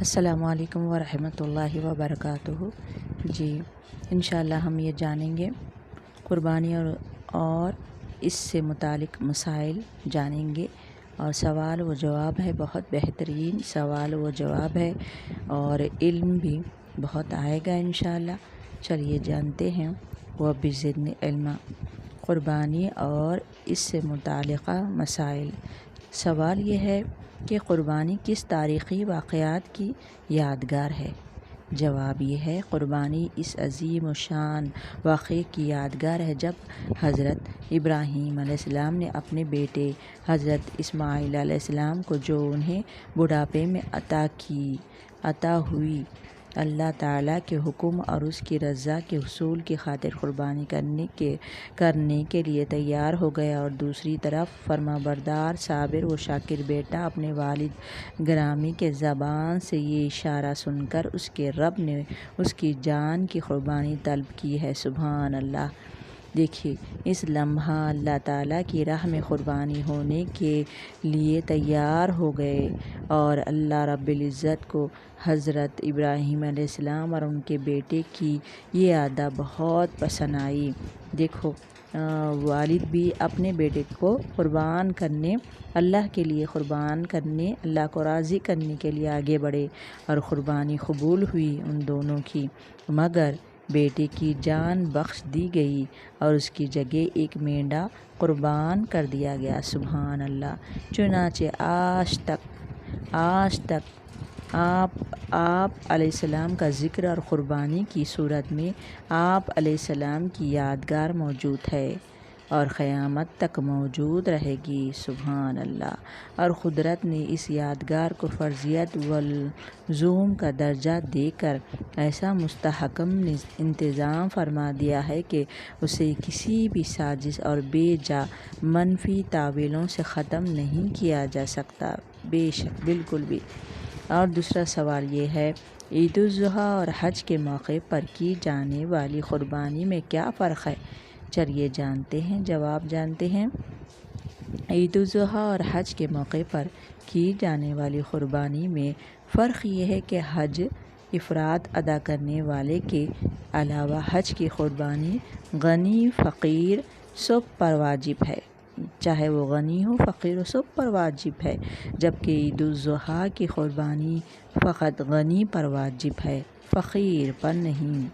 السلام علیکم ورحمۃ اللہ وبرکاتہ۔ جی انشاءاللہ ہم یہ جانیں گے قربانی اور اس سے متعلق مسائل جانیں گے، اور سوال و جواب ہے، بہت بہترین سوال و جواب ہے اور علم بھی بہت آئے گا انشاءاللہ۔ چلیے جانتے ہیں وہ بزدنی علم، قربانی اور اس سے متعلقہ مسائل۔ سوال یہ ہے کہ قربانی کس تاریخی واقعات کی یادگار ہے؟ جواب یہ ہے، قربانی اس عظیم و شان واقعے کی یادگار ہے جب حضرت ابراہیم علیہ السلام نے اپنے بیٹے حضرت اسماعیل علیہ السلام کو، جو انہیں بڑھاپے میں عطا ہوئی، اللہ تعالیٰ کے حکم اور اس کی رضا کے حصول کی خاطر قربانی کرنے کے لیے تیار ہو گیا، اور دوسری طرف فرمانبردار، صابر و شاکر بیٹا اپنے والد گرامی کے زبان سے یہ اشارہ سن کر اس کے رب نے اس کی جان کی قربانی طلب کی ہے۔ سبحان اللہ! دیکھیے، اس لمحہ اللہ تعالیٰ کی راہ میں قربانی ہونے کے لیے تیار ہو گئے، اور اللہ رب العزت کو حضرت ابراہیم علیہ السلام اور ان کے بیٹے کی یہ عادت بہت پسند آئی۔ دیکھو، والد بھی اپنے بیٹے کو قربان کرنے، اللہ کے لیے قربان کرنے، اللہ کو راضی کرنے کے لیے آگے بڑھے، اور قربانی قبول ہوئی ان دونوں کی، مگر بیٹے کی جان بخش دی گئی اور اس کی جگہ ایک مینڈا قربان کر دیا گیا۔ سبحان اللہ! چنانچہ آج تک آپ علیہ السلام کا ذکر اور قربانی کی صورت میں آپ علیہ السلام کی یادگار موجود ہے اور قیامت تک موجود رہے گی۔ سبحان اللہ! اور قدرت نے اس یادگار کو فرضیت و لزوم کا درجہ دے کر ایسا مستحکم انتظام فرما دیا ہے کہ اسے کسی بھی سازش اور بے جا منفی تاویلوں سے ختم نہیں کیا جا سکتا، بے شک بالکل بھی۔ اور دوسرا سوال یہ ہے، عید الاضحیٰ اور حج کے موقع پر کی جانے والی قربانی میں کیا فرق ہے؟ چلیے جانتے ہیں، جواب جانتے ہیں۔ عید الاضحیٰ اور حج کے موقع پر کی جانے والی قربانی میں فرق یہ ہے کہ حج افراد ادا کرنے والے کے علاوہ حج کی قربانی غنی فقیر سب پر واجب ہے، چاہے وہ غنی ہو فقیر ہو، سب پر واجب ہے، جبکہ عید الاضحیٰ کی قربانی فقط غنی پر واجب ہے، فقیر پر نہیں۔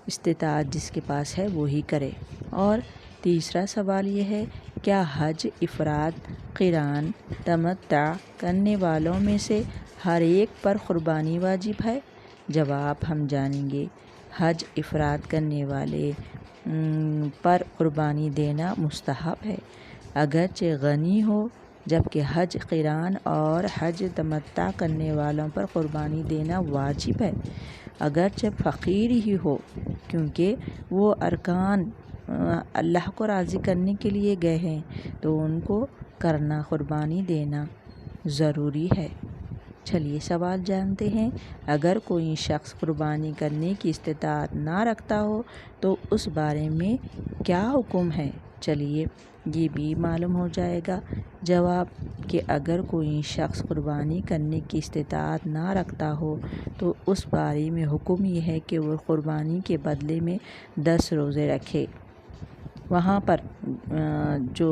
استطاعت جس کے پاس ہے وہی کرے۔ اور تیسرا سوال یہ ہے، کیا حج افراد، قران، تمتع کرنے والوں میں سے ہر ایک پر قربانی واجب ہے؟ جواب ہم جانیں گے۔ حج افراد کرنے والے پر قربانی دینا مستحب ہے، اگرچہ غنی ہو، جبکہ حج قران اور حج تمتع کرنے والوں پر قربانی دینا واجب ہے، اگرچہ فقیر ہی ہو، کیونکہ وہ ارکان اللہ کو راضی کرنے کے لیے گئے ہیں تو ان کو کرنا، قربانی دینا ضروری ہے۔ چلیے سوال جانتے ہیں، اگر کوئی شخص قربانی کرنے کی استطاعت نہ رکھتا ہو تو اس بارے میں کیا حکم ہے؟ چلیے یہ بھی معلوم ہو جائے گا۔ جواب کہ اگر کوئی شخص قربانی کرنے کی استطاعت نہ رکھتا ہو تو اس بارے میں حکم یہ ہے کہ وہ قربانی کے بدلے میں 10 روزے رکھے۔ وہاں پر جو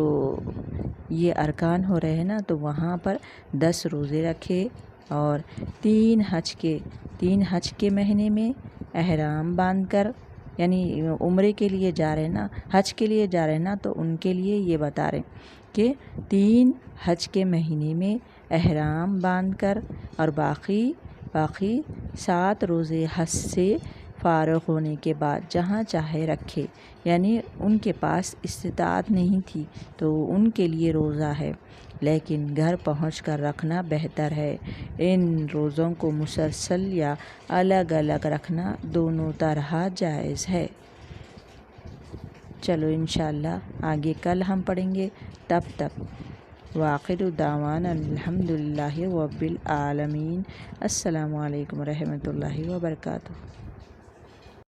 یہ ارکان ہو رہے ہیں نا، تو وہاں پر 10 روزے رکھے، اور 3 حج کے مہینے میں احرام باندھ کر، یعنی عمرے کے لیے جا رہے ہیں نا، حج کے لیے جا رہے ہیں نا، تو ان کے لیے یہ بتا رہے ہیں کہ 3 حج کے مہینے میں احرام باندھ کر، اور باقی 7 روزے حج سے فارغ ہونے کے بعد جہاں چاہے رکھے، یعنی ان کے پاس استطاعت نہیں تھی تو ان کے لیے روزہ ہے، لیکن گھر پہنچ کر رکھنا بہتر ہے۔ ان روزوں کو مسلسل یا الگ الگ رکھنا دونوں طرح جائز ہے۔ چلو انشاءاللہ آگے کل ہم پڑھیں گے، تب تک وآخر دعوانا الحمدللہ رب العالمین۔ السلام علیکم ورحمۃ اللہ وبرکاتہ۔